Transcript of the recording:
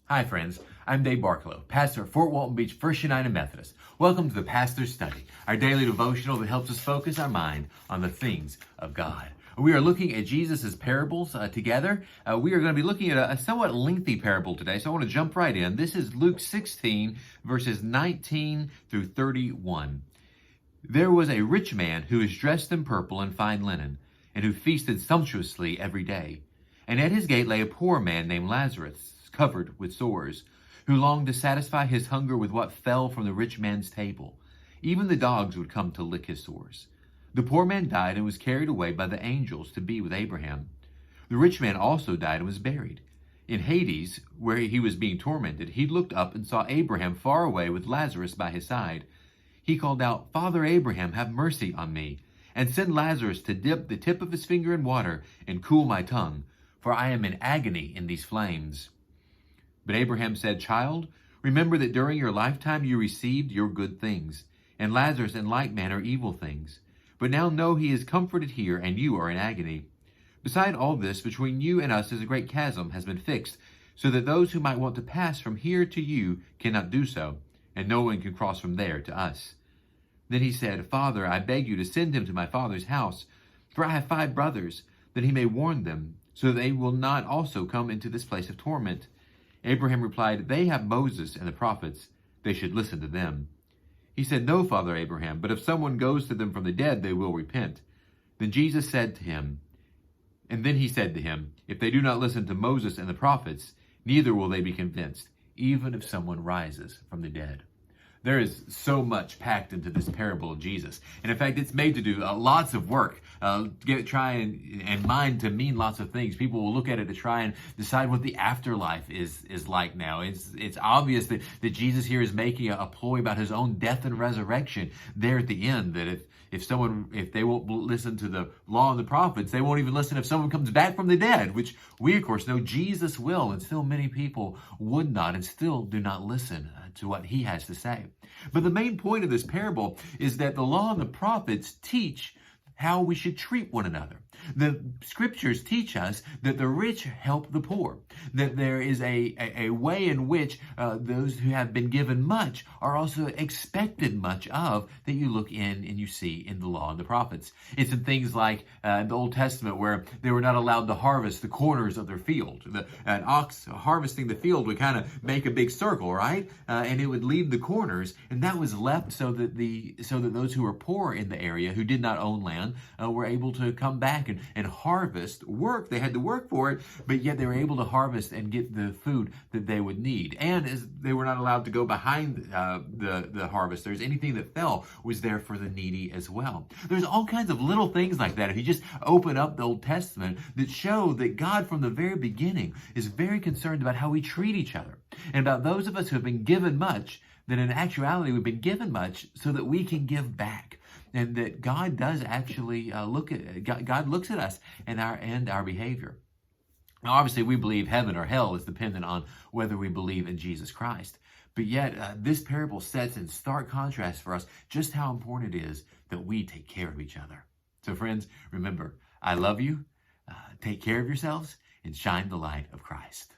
Hi, friends. I'm Dave Barklow, pastor at Fort Walton Beach First United Methodist. Welcome to the Pastor's Study, our daily devotional that helps us focus our mind on the things of God. We are looking at Jesus' parables together. We are going to be looking at a somewhat lengthy parable today, so I want to jump right in. This is Luke 16, verses 19 through 31. There was a rich man who was dressed in purple and fine linen, and who feasted sumptuously every day. And at his gate lay a poor man named Lazarus, covered with sores, who longed to satisfy his hunger with what fell from the rich man's table. Even the dogs would come to lick his sores. The poor man died and was carried away by the angels to be with Abraham. The rich man also died and was buried. In Hades, where he was being tormented, he looked up and saw Abraham far away with Lazarus by his side. He called out, "Father Abraham, have mercy on me, and send Lazarus to dip the tip of his finger in water and cool my tongue, for I am in agony in these flames." But Abraham said, "Child, remember that during your lifetime you received your good things, and Lazarus in like manner evil things. But now know he is comforted here, and you are in agony. Beside all this, between you and us is a great chasm has been fixed, so that those who might want to pass from here to you cannot do so, and no one can cross from there to us." Then he said, "Father, I beg you to send him to my father's house, for I have 5 brothers, that he may warn them, so that they will not also come into this place of torment." Abraham replied, "They have Moses and the prophets. They should listen to them." He said, "No, Father Abraham, but if someone goes to them from the dead, they will repent." Then he said to him, "If they do not listen to Moses and the prophets, neither will they be convinced, even if someone rises from the dead." There is so much packed into this parable of Jesus. And in fact, it's made to do lots of work, try and mind to mean lots of things. People will look at it to try and decide what the afterlife is like now. It's obvious that Jesus here is making a ploy about his own death and resurrection there at the end, that if they won't listen to the law and the prophets, they won't even listen if someone comes back from the dead, which we, of course, know Jesus will, and still many people would not and still do not listen to what he has to say. But the main point of this parable is that the law and the prophets teach how we should treat one another. The scriptures teach us that the rich help the poor, that there is a way in which those who have been given much are also expected much of, that you look in and you see in the law and the prophets. It's in things like the Old Testament, where they were not allowed to harvest the corners of their field. An ox harvesting the field would kind of make a big circle, right? And it would leave the corners, and that was left so that those who were poor in the area, who did not own land, were able to come back and harvest, work. They had to work for it, but yet they were able to harvest and get the food that they would need. And as they were not allowed to go behind the harvesters, anything that fell was there for the needy as well. There's all kinds of little things like that, if you just open up the Old Testament, that show that God from the very beginning is very concerned about how we treat each other, and about those of us who have been given much, that in actuality we've been given much so that we can give back. And that God does actually God looks at us and our behavior. Now, obviously, we believe heaven or hell is dependent on whether we believe in Jesus Christ. But yet, this parable sets in stark contrast for us just how important it is that we take care of each other. So, friends, remember, I love you. Take care of yourselves and shine the light of Christ.